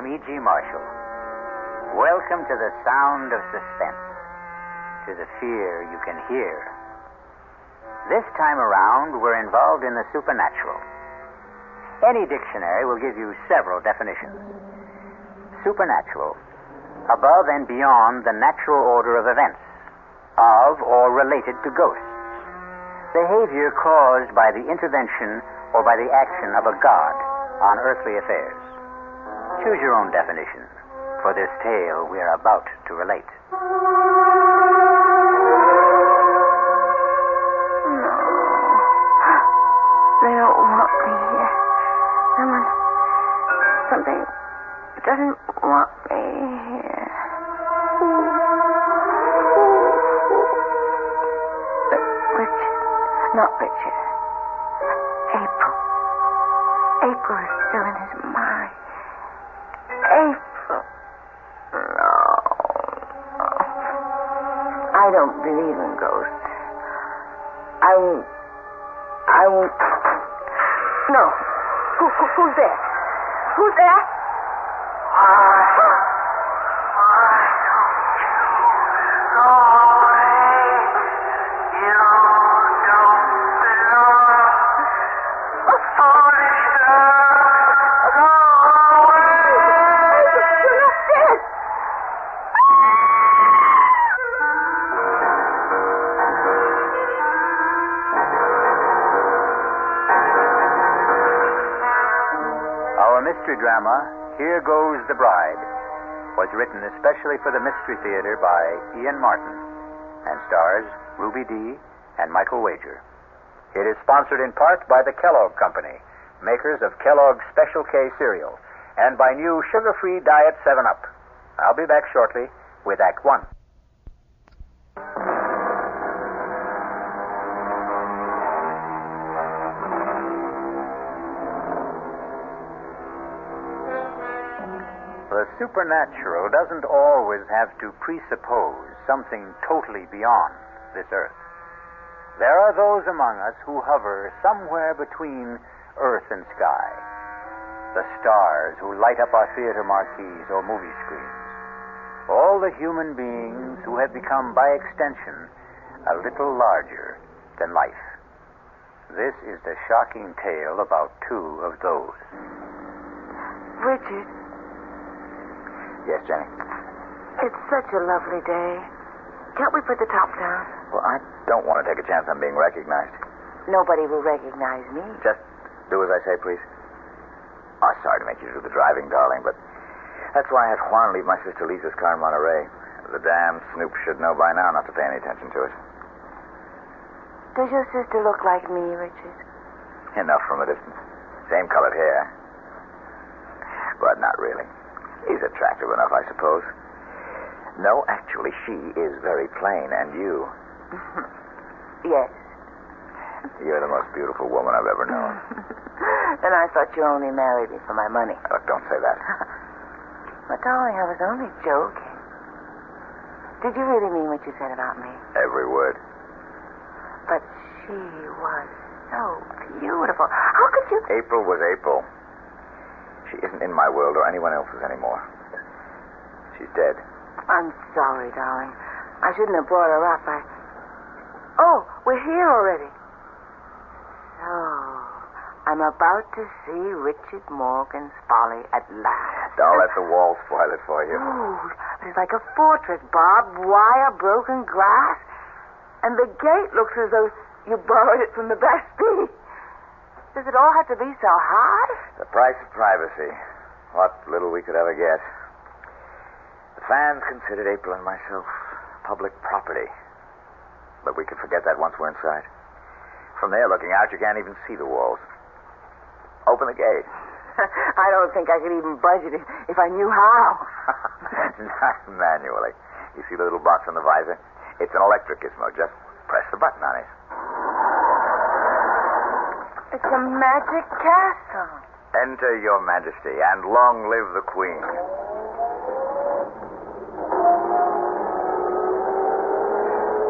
I'm E.G. Marshall. Welcome to the sound of suspense, to the fear you can hear. This time around, we're involved in the supernatural. Any dictionary will give you several definitions. Supernatural, above and beyond the natural order of events, of or related to ghosts. Behavior caused by the intervention or by the action of a god on earthly affairs. Choose your own definition for this tale we are about to relate. No. They don't want me here. Something doesn't want me here. Richard. Not Richard. April. April is still in his mind. April. No. I don't believe in ghosts. I won't. No. Who's there? Who's there? Mystery drama, Here Goes the Bride, was written especially for the Mystery Theater by Ian Martin and stars Ruby Dee and Michael Wager. It is sponsored in part by the Kellogg Company, makers of Kellogg's Special K cereal, and by new sugar-free Diet 7-Up. I'll be back shortly with Act 1. The supernatural doesn't always have to presuppose something totally beyond this earth. There are those among us who hover somewhere between earth and sky. The stars who light up our theater marquees or movie screens. All the human beings who have become, by extension, a little larger than life. This is the shocking tale about two of those. Richard. Yes, Jenny? It's such a lovely day. Can't we put the top down? Well, I don't want to take a chance on being recognized. Nobody will recognize me. Just do as I say, please. Oh, sorry to make you do the driving, darling, but that's why I had Juan leave my sister Lisa's car in Monterey. The damn snoop should know by now not to pay any attention to it. Does your sister look like me, Richard? Enough from a distance. Same colored hair. But not really. He's attractive enough, I suppose. No, actually, she is very plain, and you... Yes. You're the most beautiful woman I've ever known. And I thought you only married me for my money. Look, don't say that. But, darling, I was only joking. Did you really mean what you said about me? Every word. But she was so beautiful. How could you... April was April. She isn't in my world or anyone else's anymore. She's dead. I'm sorry, darling. I shouldn't have brought her up. Oh, we're here already. So, I'm about to see Richard Morgan's Folly at last. Don't let the wall spoil it for you. Ooh, it's like a fortress, barbed wire, broken glass. And the gate looks as though you borrowed it from the Bastille. Does it all have to be so hard? The price of privacy. What little we could ever get. The fans considered April and myself public property. But we could forget that once we're inside. From there, looking out, you can't even see the walls. Open the gate. I don't think I could even budge it if I knew how. Not manually. You see the little box on the visor? It's an electric gizmo. Just press the button on it. It's a magic castle. Enter, Your Majesty, and long live the Queen.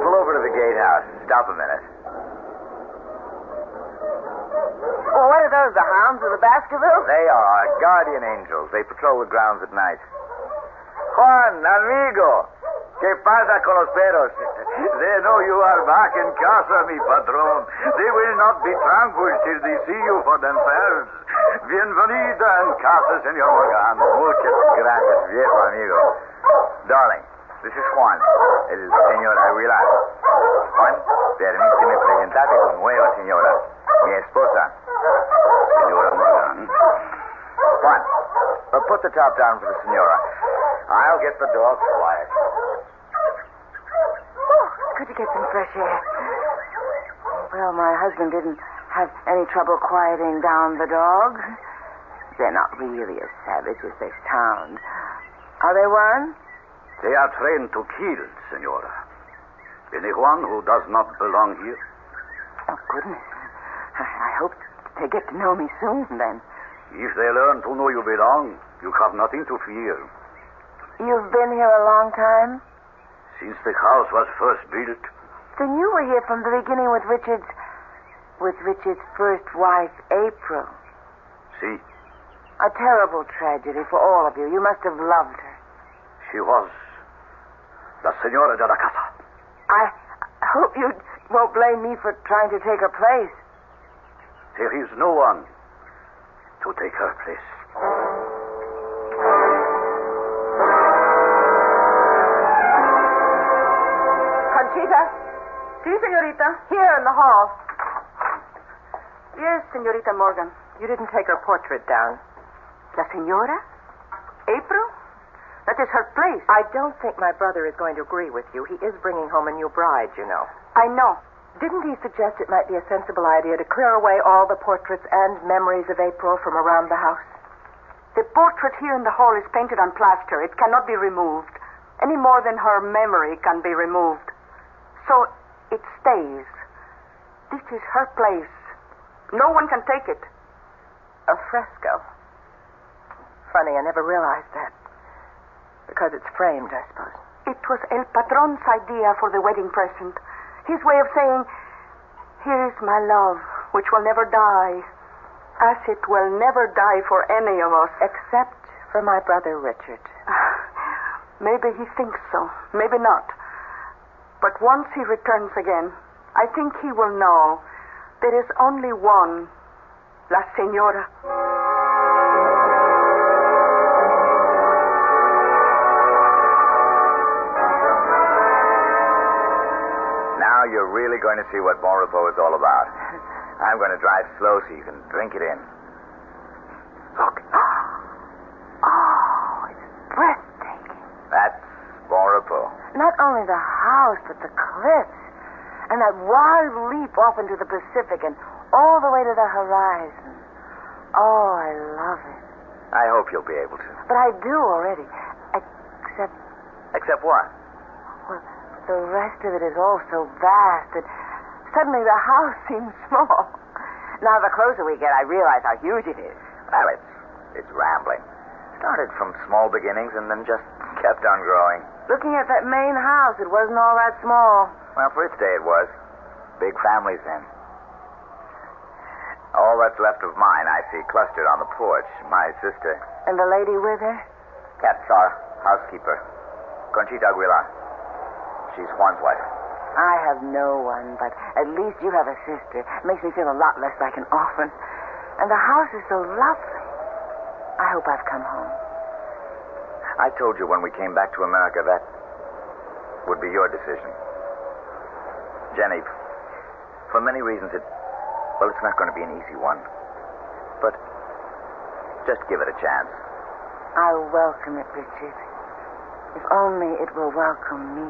Pull over to the gatehouse. Stop a minute. Well, what are those the hounds of the Baskervilles? They are our guardian angels. They patrol the grounds at night. Juan, amigo. ¿Qué pasa con los perros? They know you are back in casa, mi patron. They will not be tranquil till they see you for themselves. Bienvenida en casa, señor Morgan. Muchas gracias, viejo amigo. Darling, this is Juan, el señor Aguilar. Juan, permíteme presentarte con nueva señora, mi esposa, señora Morgan. Juan, put the top down for the senora. I'll get the dogs quiet. Good to get some fresh air. Well, my husband didn't have any trouble quieting down the dogs. They're not really as savage as they sound. Are they one? They are trained to kill, senora. Anyone who does not belong here? Oh, goodness. I hope they get to know me soon, then. If they learn to know you belong, you have nothing to fear. You've been here a long time? Since the house was first built. Then you were here from the beginning with Richard's first wife, April. See? A terrible tragedy for all of you. You must have loved her. She was the senora de la casa. I hope you won't blame me for trying to take her place. There is no one to take her place. Conchita? Sí, señorita. Here in the hall. Yes, Señorita Morgan. You didn't take her portrait down. La Senora? April? That is her place. I don't think my brother is going to agree with you. He is bringing home a new bride, you know. I know. Didn't he suggest it might be a sensible idea to clear away all the portraits and memories of April from around the house? The portrait here in the hall is painted on plaster. It cannot be removed, any more than her memory can be removed. So it stays. This is her place. No one can take it. A fresco. Funny, I never realized that. Because it's framed, I suppose. It was El Patron's idea for the wedding present. His way of saying, here is my love, which will never die, as it will never die for any of us. Except for my brother Richard. Maybe he thinks so, maybe not. But once he returns again, I think he will know there is only one, La Senora. Now you're really going to see what Bon Repos is all about. I'm going to drive slow so you can drink it in. Look. Oh, it's breathtaking. That's Bon Repos. Not only the house, but the cliffs. And that wild leap off into the Pacific and all the way to the horizon. Oh, I love it. I hope you'll be able to. But I do already. Except, Except what? well, the rest of it is all so vast that suddenly the house seems small. Now, the closer we get, I realize how huge it is. Well, it's rambling. Started from small beginnings and then just kept on growing. Looking at that main house, it wasn't all that small. Well, for its day it was. Big families then. All that's left of mine I see clustered on the porch. My sister. And the lady with her? That's our housekeeper. Conchita Aguilar. She's Juan's wife. I have no one, but at least you have a sister. It makes me feel a lot less like an orphan. And the house is so lovely. I hope I've come home. I told you when we came back to America that would be your decision. Jenny, for many reasons it's not going to be an easy one. But just give it a chance. I'll welcome it, Richard. If only it will welcome me.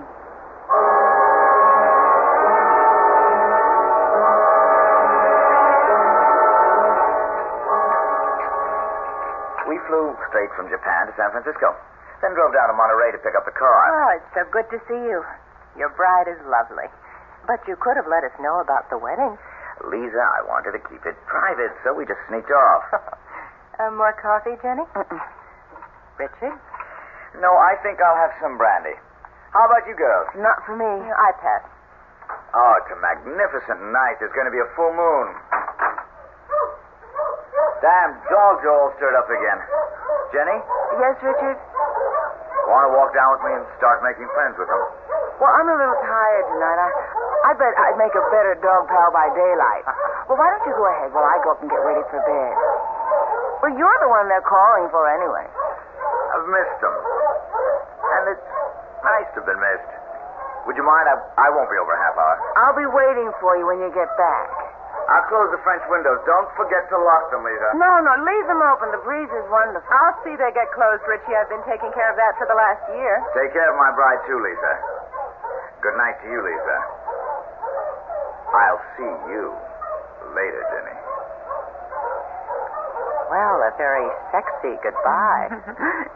We flew straight from Japan to San Francisco. Then drove down to Monterey to pick up the car. Oh, it's so good to see you. Your bride is lovely. But you could have let us know about the wedding. Lisa, I wanted to keep it private, so we just sneaked off. More coffee, Jenny? Mm-mm. Richard? No, I think I'll have some brandy. How about you girls? Not for me. I pass. Oh, it's a magnificent night. There's going to be a full moon. Damn dogs are all stirred up again. Jenny, Yes, Richard? want to walk down with me and start making friends with them? Well, I'm a little tired tonight. I bet I'd make a better dog pal by daylight. Well, why don't you go ahead while I go up and get ready for bed? Well, you're the one they're calling for anyway. I've missed them. And it's nice to have been missed. Would you mind? I won't be over a half hour. I'll be waiting for you when you get back. I'll close the French windows. Don't forget to lock them, Lisa. No, leave them open. The breeze is wonderful. I'll see they get closed, Richie. I've been taking care of that for the last year. Take care of my bride, too, Lisa. Good night to you, Lisa. I'll see you later, Jenny. Well, a very sexy goodbye.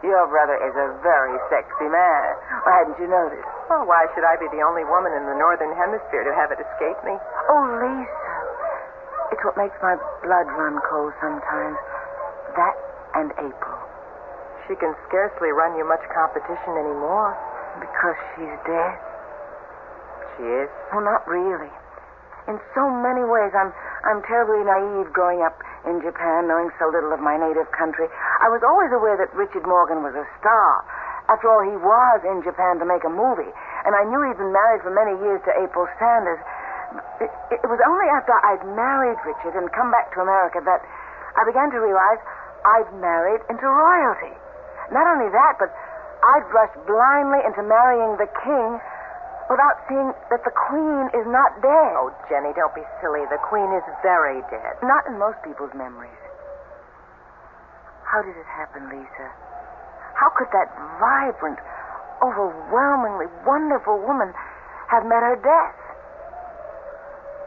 Your brother is a very sexy man. Why hadn't you noticed? Well, why should I be the only woman in the Northern Hemisphere to have it escape me? Oh, Lisa. It's what makes my blood run cold sometimes. That and April. She can scarcely run you much competition anymore. Because she's dead. She is? Well, not really. In so many ways, I'm terribly naive growing up in Japan, knowing so little of my native country. I was always aware that Richard Morgan was a star. After all, he was in Japan to make a movie. And I knew he'd been married for many years to April Sanders. It was only after I'd married Richard and come back to America that I began to realize I'd married into royalty. Not only that, but I'd rushed blindly into marrying the king without seeing that the Queen is not dead. Oh, Jenny, don't be silly. The Queen is very dead. Not in most people's memories. How did it happen, Lisa? How could that vibrant, overwhelmingly wonderful woman have met her death?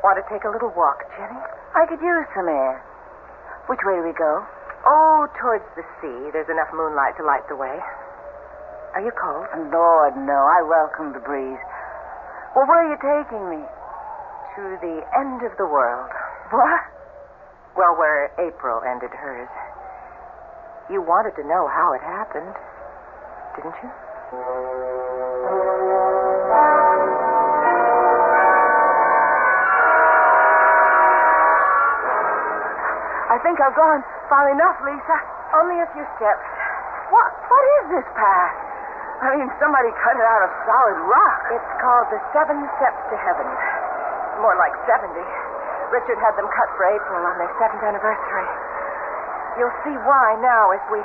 Want to take a little walk, Jenny? I could use some air. Which way do we go? Oh, towards the sea. There's enough moonlight to light the way. Are you cold? Lord, no. I welcome the breeze. Well, where are you taking me? To the end of the world. What? Well, where April ended hers. You wanted to know how it happened, didn't you? I think I've gone far enough, Lisa. Only a few steps. What is this path? I mean, somebody cut it out of solid rock. It's called the 7 Steps to Heaven. More like 70. Richard had them cut for April on their 7th anniversary. You'll see why now as we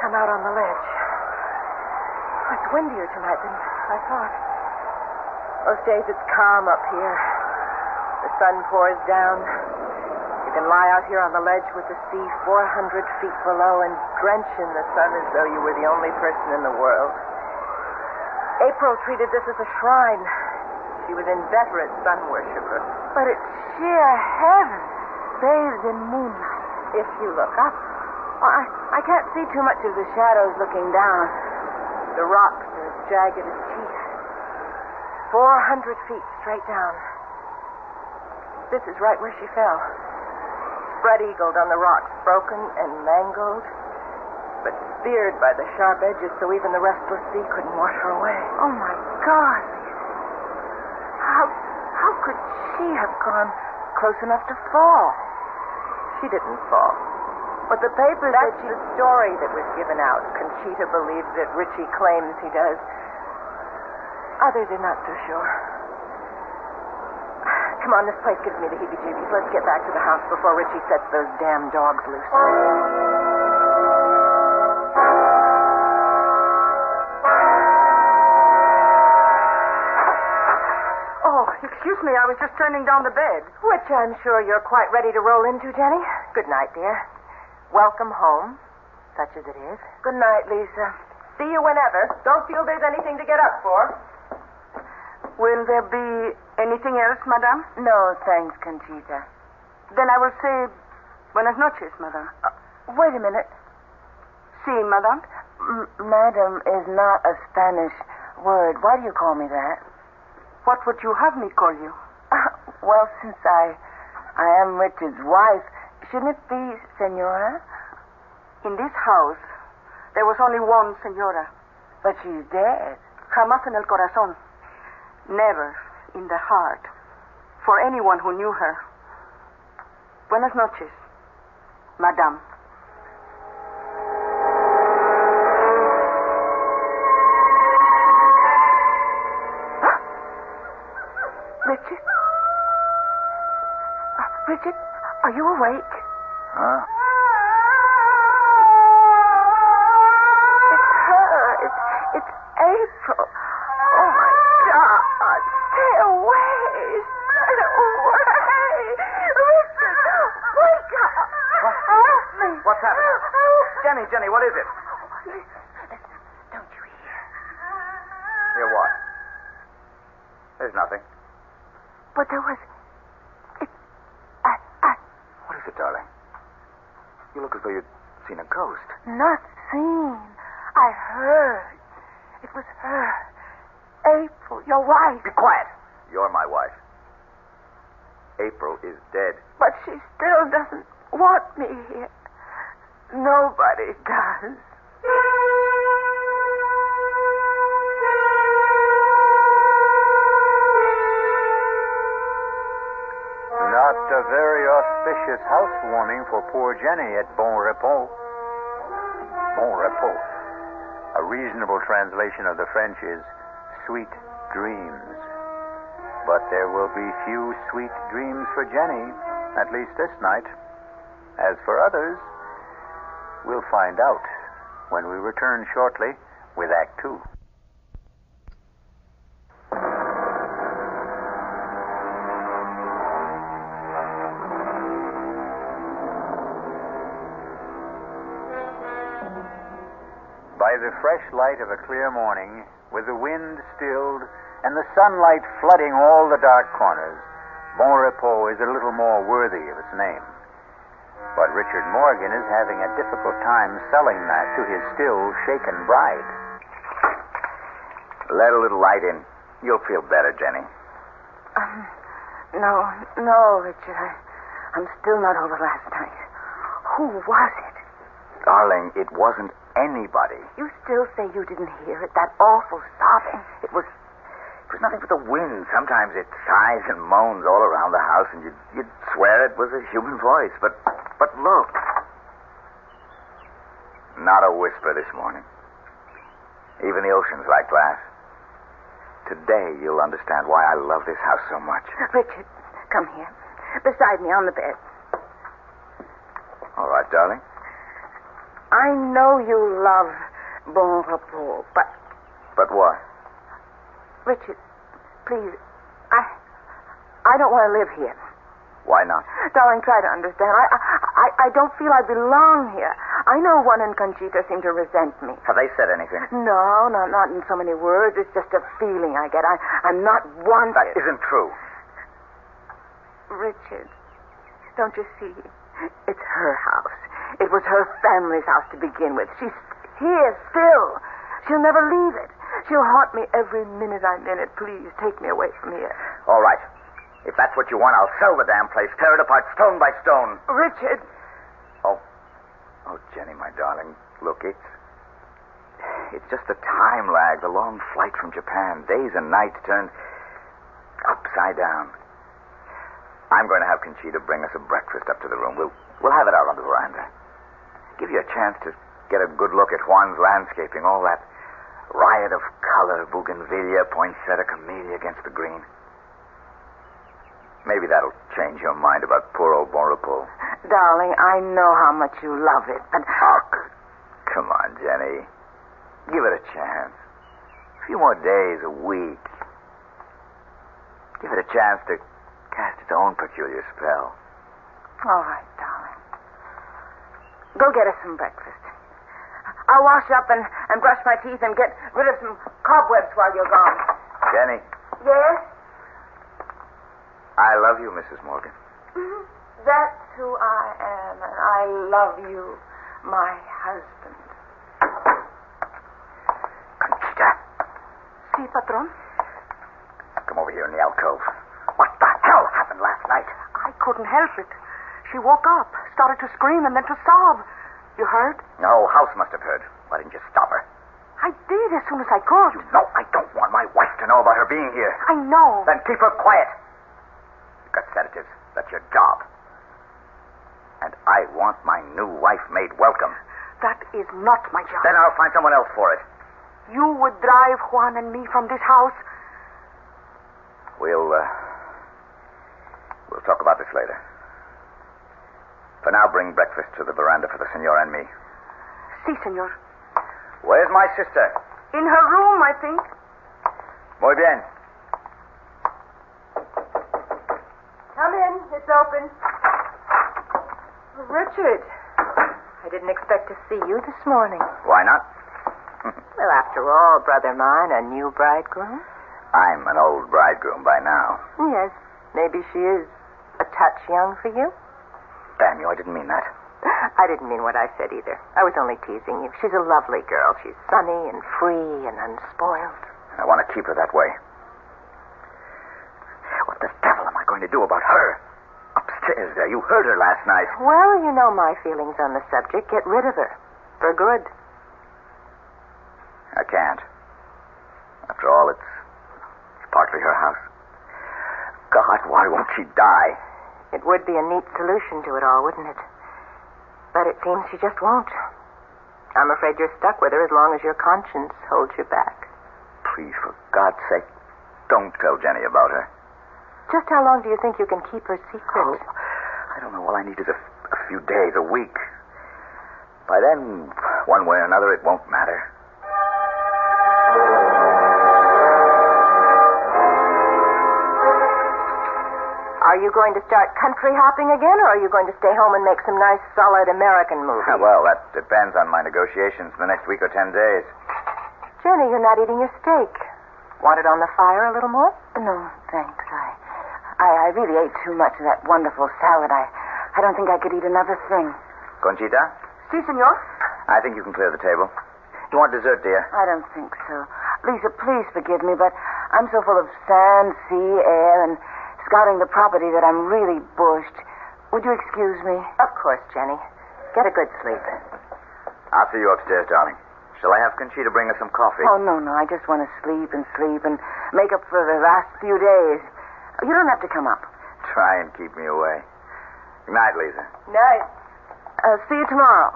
come out on the ledge. It's windier tonight than I thought. Most days it's calm up here. The sun pours down. You can lie out here on the ledge with the sea 400 feet below and drench in the sun as though you were the only person in the world. April treated this as a shrine. She was an inveterate sun worshiper. But it's sheer heaven, bathed in moonlight. If you look up, Well, I can't see too much of the shadows looking down. the rocks are as jagged as teeth. 400 feet straight down. This is right where she fell. Spread-eagled on the rocks, broken and mangled, but speared by the sharp edges so even the restless sea couldn't wash her away. Oh, my God, Lisa. How could she have gone close enough to fall? She didn't fall. But the papers That's said she... the story that was given out. Conchita believes it. Richie claims he does. Others are not so sure. Come on, this place gives me the heebie-jeebies. Let's get back to the house before Richie sets those damn dogs loose. Oh, excuse me, I was just turning down the bed. Which I'm sure you're quite ready to roll into, Jenny. Good night, dear. Welcome home, such as it is. Good night, Lisa. See you whenever. Don't feel there's anything to get up for. Will there be anything else, madame? No, thanks, Conchita. Then I will say buenas noches, madame. Wait a minute. Sí, madame. Madam is not a Spanish word. Why do you call me that? What would you have me call you? Well, since I am Richard's wife, shouldn't it be Senora? In this house, there was only one senora. But she's dead. Jamás en el corazón. Never in the heart. For anyone who knew her. Buenas noches. Madame. Richard? Richard, are you awake? Huh? It's her. It's April. Oh, my God. Stay away. Stay away. Richard, wake up. Help me. What's happening? Jenny, what is it? Listen. Don't you hear? Hear what? There's nothing. But there was... What is it, darling? You look as though you'd seen a ghost. Not seen. I heard. It was her. April, your wife. Be quiet. You're my wife. April is dead. But she still doesn't want me here. Nobody does. Not a very auspicious housewarming for poor Jenny at Bon Repos. Bon Repos. A reasonable translation of the French is sweet dreams. But there will be few sweet dreams for Jenny, at least this night. As for others, we'll find out when we return shortly with Act Two. By the fresh light of a clear morning, with the wind stilled and the sunlight flooding all the dark corners, Bon Repos is a little more worthy of its name. But Richard Morgan is having a difficult time selling that to his still shaken bride. Let a little light in. You'll feel better, Jenny. No, Richard. I'm still not over last night. Who was it? Darling, it wasn't anybody. You still say you didn't hear it? That awful sobbing. It was nothing but the wind. Sometimes it sighs and moans all around the house, and you'd swear it was a human voice. But look. Not a whisper this morning. Even the ocean's like glass. Today you'll understand why I love this house so much. Richard, come here. Beside me on the bed. All right, darling. I know you love Bon Repos, but... But what? Richard, please, I don't want to live here. Why not? Darling, try to understand. I don't feel I belong here. I know Juan and Conchita seem to resent me. Have they said anything? No, not in so many words. It's just a feeling I get. I'm not wanted. That isn't true. Richard, don't you see? It's her house. It was her family's house to begin with. She's here still. She'll never leave it. She'll haunt me every minute I'm in it. Please, take me away from here. All right. If that's what you want, I'll sell the damn place, tear it apart stone by stone. Richard. Oh, Jenny, my darling, look, it's just the time lag, the long flight from Japan. Days and nights turned upside down. I'm going to have Conchita bring us a breakfast up to the room. We'll have it out on the veranda. Give you a chance to get a good look at Juan's landscaping, all that riot of color, bougainvillea, poinsettia, camellia against the green. Maybe that'll change your mind about poor old Bon Repos. Darling, I know how much you love it, but... Oh, come on, Jenny. Give it a chance. A few more days, a week. Give it a chance to cast its own peculiar spell. All right, darling. Go get us some breakfast. I'll wash up and brush my teeth and get rid of some cobwebs while you're gone. Jenny, Yes? I love you, Mrs. Morgan. Mm-hmm. That's who I am, and I love you, my husband. Conchita, Si, patron. come over here in the alcove. What the hell happened last night? I couldn't help it. She woke up, started to scream, and then to sob. You heard? No, House must have heard. Why didn't you stop her? I did as soon as I could. You know I don't want my wife to know about her being here. I know. Then keep her quiet. You've got sedatives. That's your job. And I want my new wife made welcome. That is not my job. Then I'll find someone else for it. You would drive Juan and me from this house? We'll talk about this later. For now, bring breakfast to the veranda for the senor and me. Si, senor. Where's my sister? In her room, I think. Muy bien. Come in. It's open. Richard, I didn't expect to see you this morning. Why not? Well, after all, brother mine, a new bridegroom. I'm an old bridegroom by now. Yes, maybe she is a touch young for you. Damn you, I didn't mean that. I didn't mean what I said either. I was only teasing you. She's a lovely girl. She's sunny and free and unspoiled. And I want to keep her that way. What the devil am I going to do about her? Upstairs there. You heard her last night. Well, you know my feelings on the subject. Get rid of her. For good. I can't. After all, it's partly her house. God, why won't she die? It would be a neat solution to it all, wouldn't it? But it seems she just won't. I'm afraid you're stuck with her as long as your conscience holds you back. Please, for God's sake, don't tell Jenny about her. Just how long do you think you can keep her secret? Oh, I don't know. All I need is a few days, a week. By then, one way or another, it won't matter. Are you going to start country hopping again, or are you going to stay home and make some nice, solid American movies? Well, that depends on my negotiations in the next week or 10 days. Jenny, you're not eating your steak. Want it on the fire a little more? No, thanks. I really ate too much of that wonderful salad. I don't think I could eat another thing. Conchita, Si, senor. I think you can clear the table. You want dessert, dear? I don't think so. Lisa, please forgive me, but I'm so full of sand, sea, air, and scouting the property that I'm really bushed. Would you excuse me? Of course, Jenny. Get a good sleep. I'll see you upstairs, darling. Shall I have Conchita bring us some coffee? Oh, no. I just want to sleep and make up for the last few days. You don't have to come up. Try and keep me away. Good night, Lisa. Night. See you tomorrow.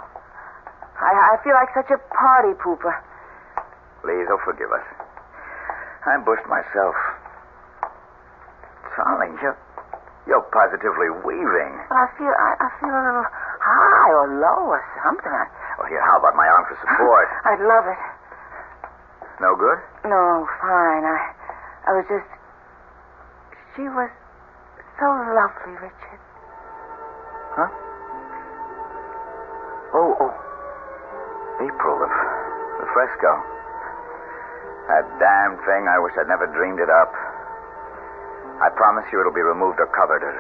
I feel like such a party pooper. Please, oh, forgive us. I'm bushed myself. Darling, you're positively weaving. But I feel a little high or low or something. Well, here, how about my arm for support? I'd love it. No good? No, fine. I was just... She was so lovely, Richard. Huh? Oh. April, the fresco. That damn thing, I wish I'd never dreamed it up. I promise you it'll be removed or covered or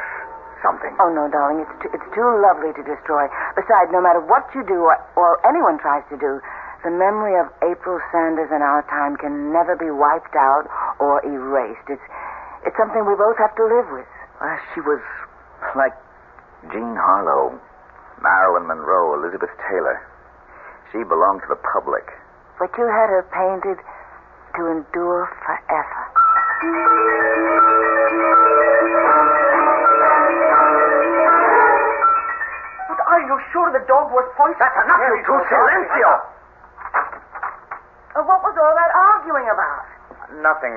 something. Oh, no, darling. It's too lovely to destroy. Besides, no matter what you do or anyone tries to do, the memory of April Sanders in our time can never be wiped out or erased. It's something we both have to live with. She was like Jean Harlow, Marilyn Monroe, Elizabeth Taylor. She belonged to the public. But you had her painted to endure forever. But are you sure the dog was poisoned? That's enough, you two. Silencio! What was all that arguing about? Nothing.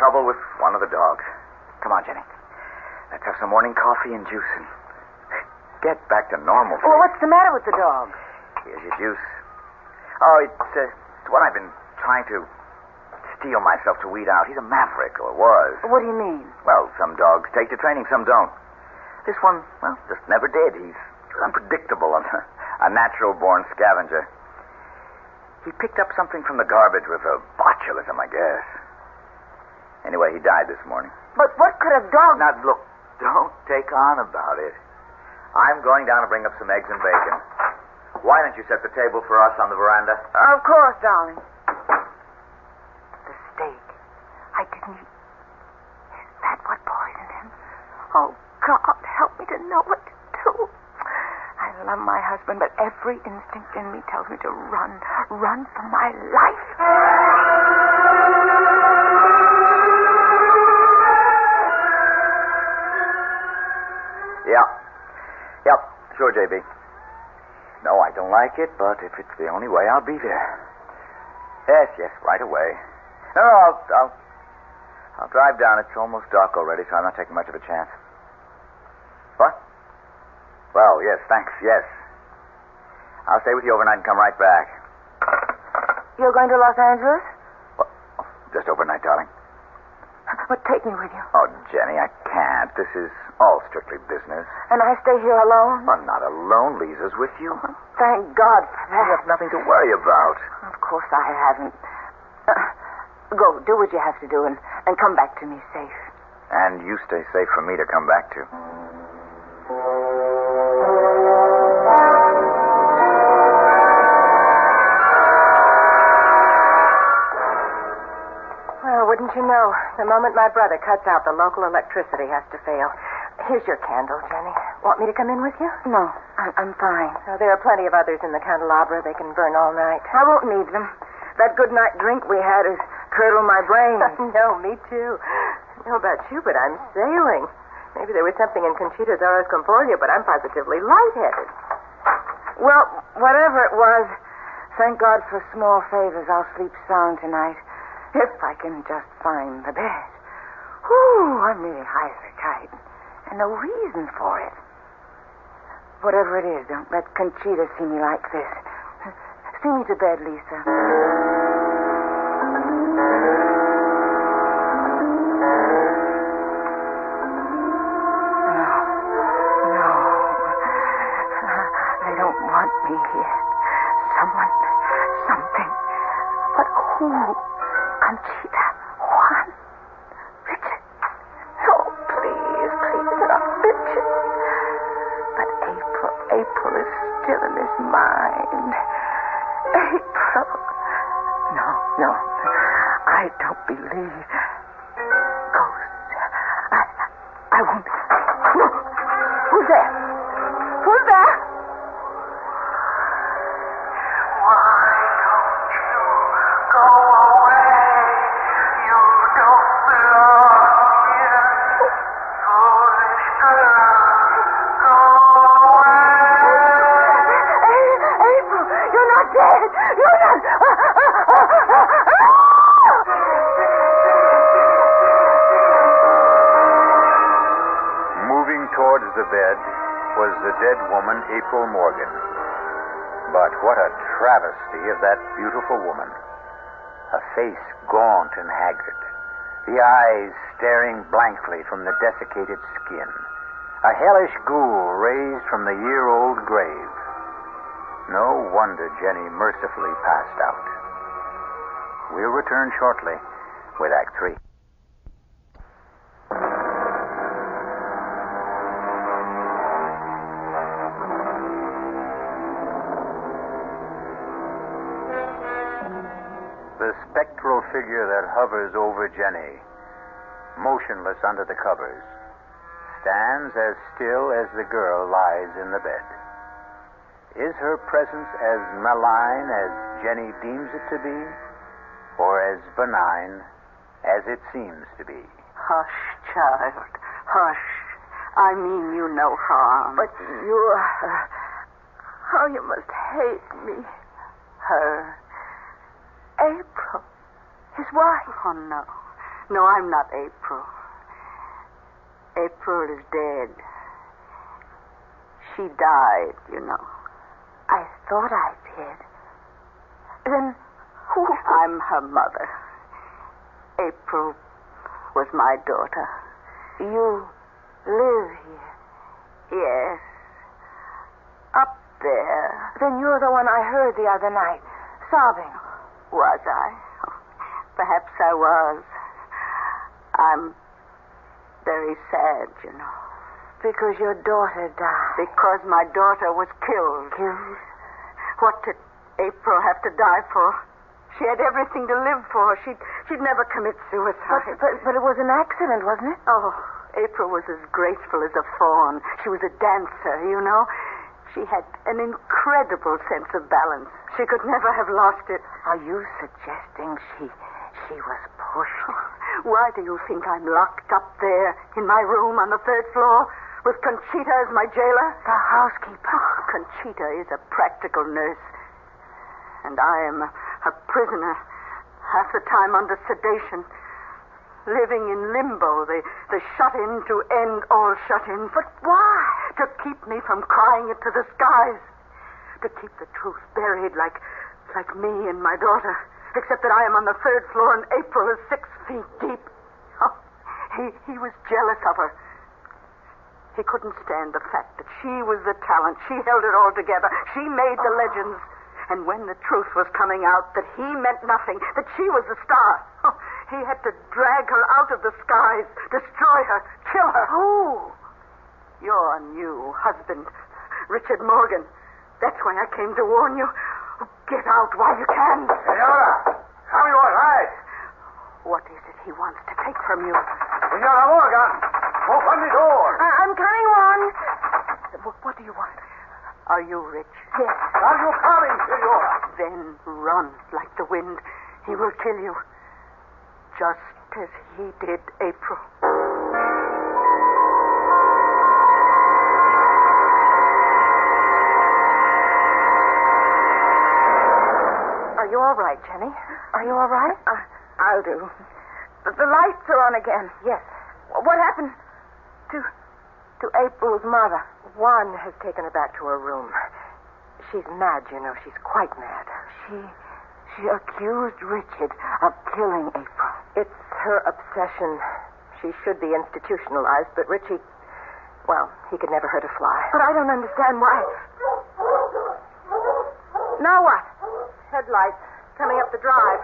Trouble with one of the dogs. Come on, Jenny. Let's have some morning coffee and juice and get back to normal. Well, what's the matter with the dog? Here's your juice. Oh, it's what I've been trying to steel myself to weed out. He's a maverick, or was. What do you mean? Well, some dogs take to training, some don't. This one, well, just never did. He's unpredictable, a natural-born scavenger. He picked up something from the garbage with a botulism, I guess. Anyway, he died this morning. But what could a dog... Now, look, don't take on about it. I'm going down to bring up some eggs and bacon. Why don't you set the table for us on the veranda? Of course, darling. The steak. I didn't eat. Is that what poisoned him? Oh, God, help me to know what to do. I love my husband, but every instinct in me tells me to run for my life. Yep. Sure, JB. No, I don't like it, but if it's the only way, I'll be there. Yes, right away. No, I'll drive down. It's almost dark already, so I'm not taking much of a chance. What? Well, yes, thanks, yes. I'll stay with you overnight and come right back. You're going to Los Angeles? What? Oh, just overnight, darling. But take me with you. Oh, Jenny, I can't. This is all strictly business. And I stay here alone? Well, not alone. Lisa's with you. Thank God for that. You have nothing to worry about. Of course I haven't. Go, do what you have to do, and come back to me safe. And you stay safe for me to come back to. Well, wouldn't you know, the moment my brother cuts out, the local electricity has to fail. Here's your candle, Jenny. Want me to come in with you? No, I'm fine. Oh, there are plenty of others in the candelabra. They can burn all night. I won't need them. That good night drink we had has curdled my brain. No, me too. I don't know about you, but I'm sailing. Maybe there was something in Conchita's Horas Compolia, but I'm positively lightheaded. Well, whatever it was, thank God for small favors. I'll sleep sound tonight. If I can just find the bed. Whew, I'm really high as a kite. And no reason for it. Whatever it is, don't let Conchita see me like this. See me to bed, Lisa. No. They don't want me here. Someone, something. But who? Conchita, Juan, Richard. Oh, please, not Richard. But April is still in his mind. April. No, I don't believe. Ghosts. I won't. No. Who's there? Who's there? Moving towards the bed was the dead woman, April Morgan. But what a travesty of that beautiful woman. A face gaunt and haggard, the eyes staring blankly from the desiccated skin, a hellish ghoul raised from the year-old grave. No wonder Jenny mercifully passed out. We'll return shortly with Act 3. The spectral figure that hovers over Jenny, motionless under the covers, stands as still as the girl lies in the bed. Is her presence as malign as Jenny deems it to be, or as benign as it seems to be? Hush, child. Hush. I mean you no harm. But you... how you must hate me. Her? April. His wife. Oh, no. No, I'm not April. April is dead. She died, you know. I thought I did. Then who? I'm her mother. April was my daughter. You live here? Yes. Up there. Then you're the one I heard the other night, sobbing. Was I? Perhaps I was. I'm very sad, you know. Because your daughter died. Because my daughter was killed. Killed? What did April have to die for? She had everything to live for. She'd never commit suicide. But it was an accident, wasn't it? Oh, April was as graceful as a fawn. She was a dancer, you know. She had an incredible sense of balance. She could never have lost it. Are you suggesting she was pushed? Why do you think I'm locked up there in my room on the 3rd floor? with Conchita as my jailer. The housekeeper. Oh, Conchita is a practical nurse. And I am a prisoner, half the time under sedation, living in limbo, the shut-in to end all shut-ins. But why? To keep me from crying it to the skies. To keep the truth buried like me and my daughter. Except that I am on the 3rd floor and April is 6 feet deep. Oh, he was jealous of her. He couldn't stand the fact that she was the talent. She held it all together. She made the legends. And when the truth was coming out that he meant nothing, that she was the star, he had to drag her out of the skies, destroy her, kill her. Who? Your new husband, Richard Morgan. That's why I came to warn you. Get out while you can. Senora, have you all right? What is it he wants to take from you? Senora Morgan, open the door. I'm coming, Juan. What do you want? Are you rich? Yes. Are you coming, Senora? Then run like the wind. He will kill you. Just as he did April. Are you all right, Jenny? Are you all right? I'll do. The lights are on again. Yes. What happened to April's mother? Juan has taken her back to her room. She's mad, you know. She's quite mad. She accused Richard of killing April. It's her obsession. She should be institutionalized, but Richie, well, he could never hurt a fly. But I don't understand why. Now what? Headlights coming up the drive.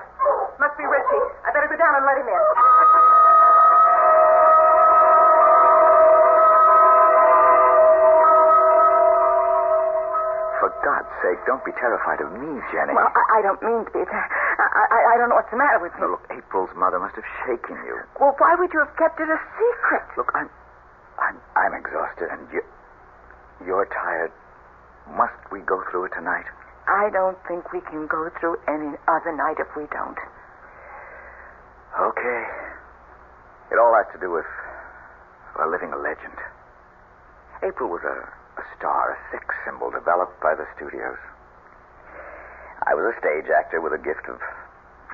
Must be Richie. I better go down and let him in. For God's sake, don't be terrified of me, Jenny. Well, I don't mean to be. I don't know what's the matter with me. No, look, April's mother must have shaken you. Well, why would you have kept it a secret? Look, I'm exhausted, and you're tired. Must we go through it tonight? I don't think we can go through any other night if we don't. Okay. It all has to do with, well, living a legend. April was a star, a sex symbol developed by the studios. I was a stage actor with a gift of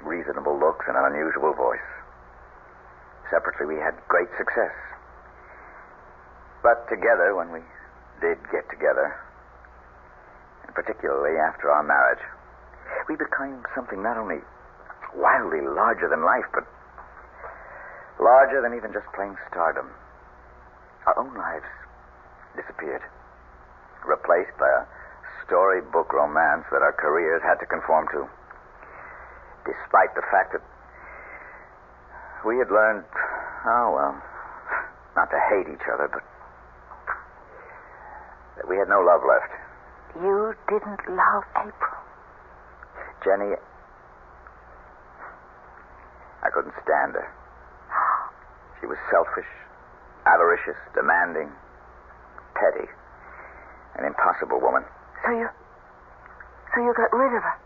reasonable looks and an unusual voice. Separately, we had great success. But together, when we did get together, and particularly after our marriage, we became something not only wildly larger than life, but larger than even just plain stardom. Our own lives disappeared, replaced by a storybook romance that our careers had to conform to, despite the fact that we had learned, not to hate each other, but that we had no love left. You didn't love April. Jenny, I couldn't stand her. She was selfish, avaricious, demanding, petty, an impossible woman. So you got rid of her?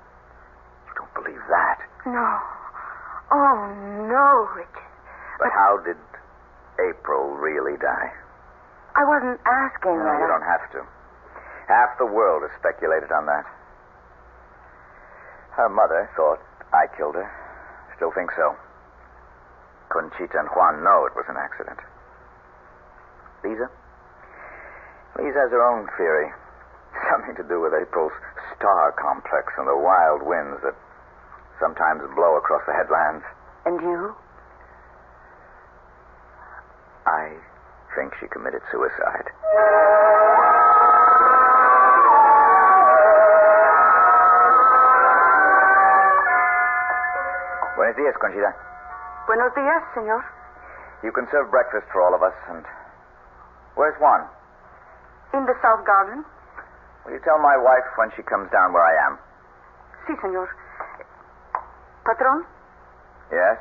You don't believe that? No. Oh, no, Richard. But how did April really die? I wasn't asking No, that. you don't have to. Half the world has speculated on that. Her mother thought I killed her. Still think so. Conchita and Juan know it was an accident. Lisa has her own theory. Something to do with April's star complex and the wild winds that sometimes blow across the headlands. And you? I think she committed suicide. Buenos días, Conchita. Buenos días, senor. You can serve breakfast for all of us, and... Where's Juan? In the South Garden? Will you tell my wife when she comes down where I am? Si, senor. Patron, Yes?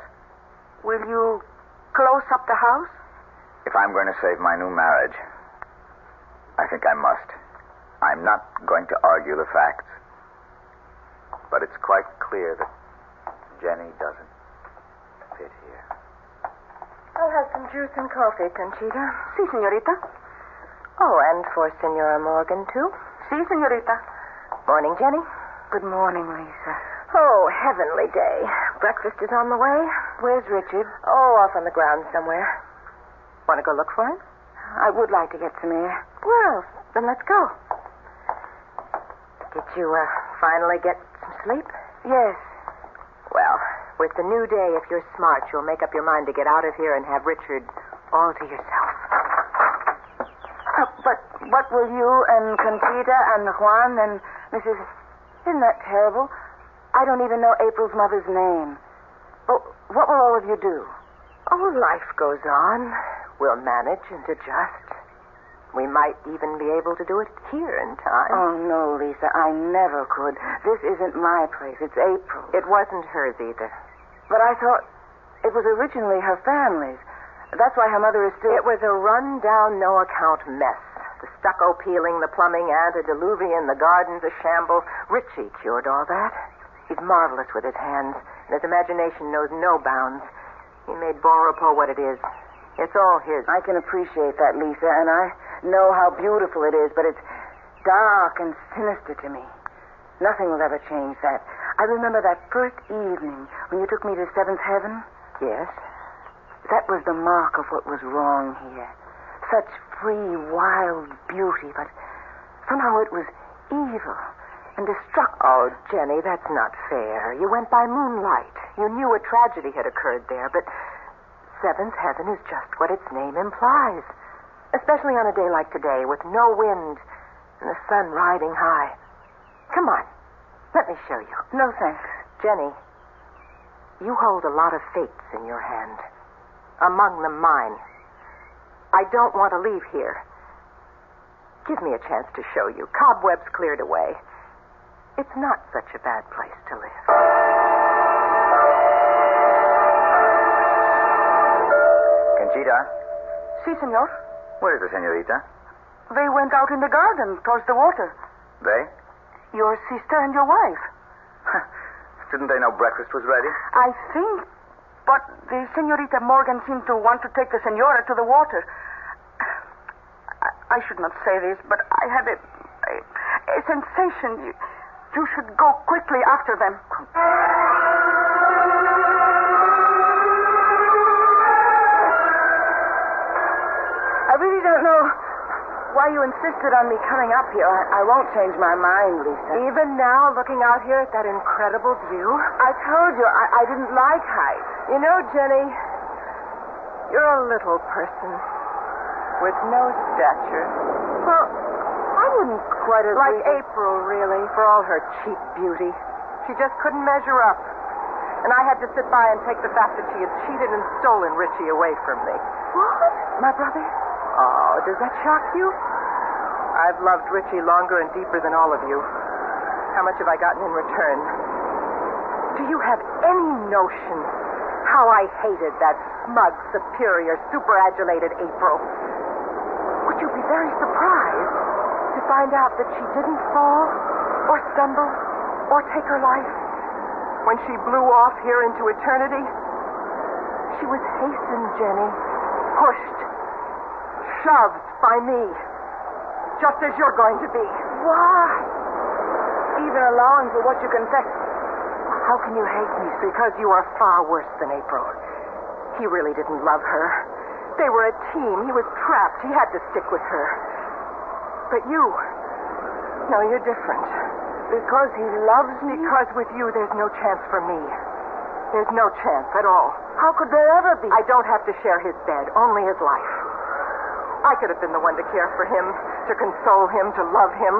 will you close up the house? If I'm going to save my new marriage, I think I must. I'm not going to argue the facts. But it's quite clear that Jenny doesn't fit here. I'll have some juice and coffee, Conchita. Si, señorita. Oh, and for Senora Morgan, too? Si, senorita. Morning, Jenny. Good morning, Lisa. Oh, heavenly day. Breakfast is on the way. Where's Richard? Oh, off on the grounds somewhere. Want to go look for him? I would like to get some air. Well, then let's go. Did you finally get some sleep? Yes. Well, with the new day, if you're smart, you'll make up your mind to get out of here and have Richard all to yourself. But what will you and Conchita and Juan and Mrs. Isn't that terrible? I don't even know April's mother's name. Oh, what will all of you do? Oh, life goes on. We'll manage and adjust. We might even be able to do it here in time. Oh, no, Lisa, I never could. This isn't my place. It's April's. It wasn't hers either. But I thought it was originally her family's. That's why her mother is still... It was a run-down, no-account mess. The stucco peeling, the plumbing, antediluvian, the gardens a shamble. Richie cured all that. He's marvelous with his hands, and his imagination knows no bounds. He made Bon Repos what it is. It's all his. I can appreciate that, Lisa, and I know how beautiful it is, but it's dark and sinister to me. Nothing will ever change that. I remember that first evening when you took me to Seventh Heaven. Yes? That was the mark of what was wrong here. Such free, wild beauty, but somehow it was evil and destructive. Oh, Jenny, that's not fair. You went by moonlight. You knew a tragedy had occurred there, but Seventh Heaven is just what its name implies. Especially on a day like today, with no wind and the sun riding high. Come on. Let me show you. No, thanks. Jenny, you hold a lot of fates in your hand. Among them mine. I don't want to leave here. Give me a chance to show you. Cobwebs cleared away. It's not such a bad place to live. Conchita, Si, senor. where is the senorita? They went out in the garden towards the water. They? Your sister and your wife. Didn't they know breakfast was ready? I think, but the Senorita Morgan seemed to want to take the senora to the water. I should not say this, but I had a sensation you should go quickly after them. I really don't know why you insisted on me coming up here. I won't change my mind, Lisa. Even now, looking out here at that incredible view? I told you I didn't like height. You know, Jenny, you're a little person with no stature. Well, I wouldn't quite agree. Like April, really, for all her cheap beauty. She just couldn't measure up. And I had to sit by and take the fact that she had cheated and stolen Richie away from me. What? My brother? Oh, does that shock you? I've loved Richie longer and deeper than all of you. How much have I gotten in return? Do you have any notion how I hated that smug, superior, superadulated April? Would you be very surprised to find out that she didn't fall or stumble or take her life when she blew off here into eternity? She was hastened, Jenny, pushed, shoved by me, just as you're going to be. Why? Even allowing for what you confess. How can you hate me? Because you are far worse than April. He really didn't love her. They were a team. He was trapped. He had to stick with her. But you, no, you're different. Because he loves me? Because with you, there's no chance for me. There's no chance at all. How could there ever be? I don't have to share his bed, only his life. I could have been the one to care for him, to console him, to love him.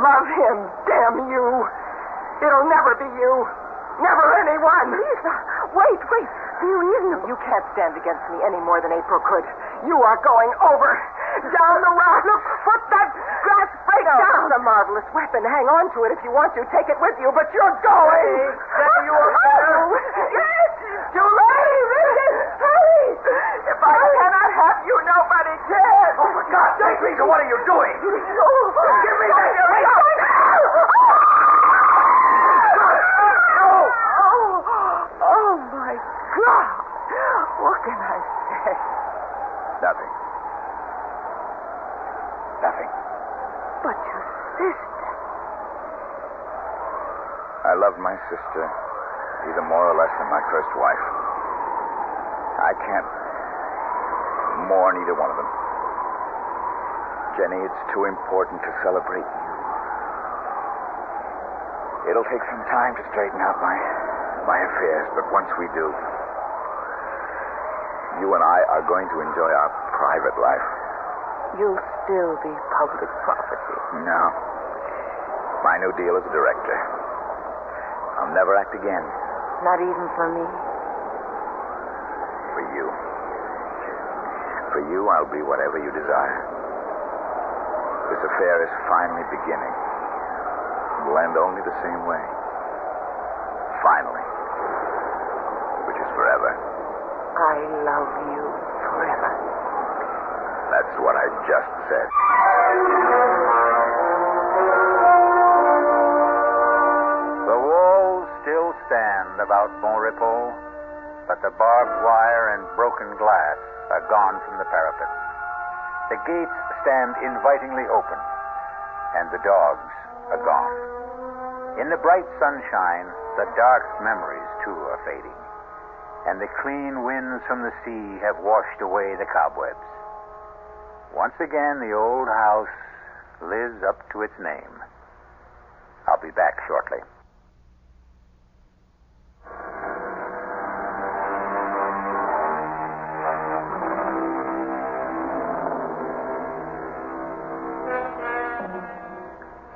Love him, damn you. It'll never be you. Never anyone. Lisa, wait. Do you even... You can't stand against me any more than April could. You are going over. Down the rock. Look, put that grass break down. It's a marvelous weapon. Hang on to it if you want to. Take it with you, but you're going. Stay you up there. Yes, too late. Hurry. If I cannot have you, nobody can. Oh, for God's sake, Lisa, what are you doing? Give me that. Oh, my God. What can I say? Nothing. Nothing. But your sister. I loved my sister either more or less than my first wife. I can't mourn either one of them. Jenny, it's too important to celebrate you. It'll take some time to straighten out my affairs, but once we do, you and I are going to enjoy our private life. You'll still be public property. No. My new deal as a director. I'll never act again. Not even for me. For you. For you, I'll be whatever you desire. This affair is finally beginning. It will end only the same way. Finally. Which is forever. I love you forever. That's what I just said. The walls still stand about Bon Repos, but the barbed wire and broken glass are gone from the parapet. The gates stand invitingly open, and the dogs are gone. In the bright sunshine, the dark memories, too, are fading, and the clean winds from the sea have washed away the cobwebs. Once again, the old house lives up to its name. I'll be back shortly.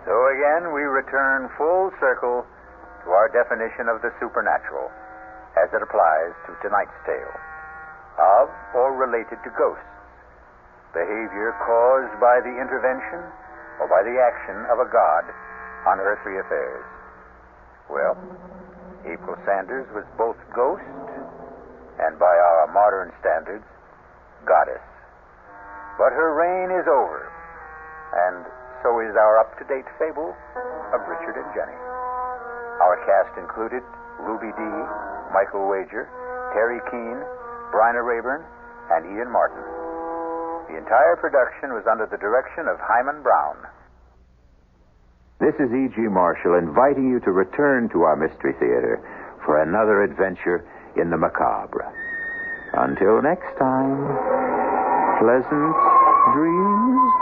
So again, we return full circle to our definition of the supernatural as it applies to tonight's tale, of or related to ghosts, behavior caused by the intervention or by the action of a god on earthly affairs. Well, April Sanders was both ghost and, by our modern standards, goddess. But her reign is over, and so is our up-to-date fable of Richard and Jenny. Our cast included Ruby Dee, Michael Wager, Terry Keane, Bryna Rayburn, and Ian Martin. The entire production was under the direction of Hyman Brown. This is E.G. Marshall inviting you to return to our Mystery Theater for another adventure in the macabre. Until next time, pleasant dreams.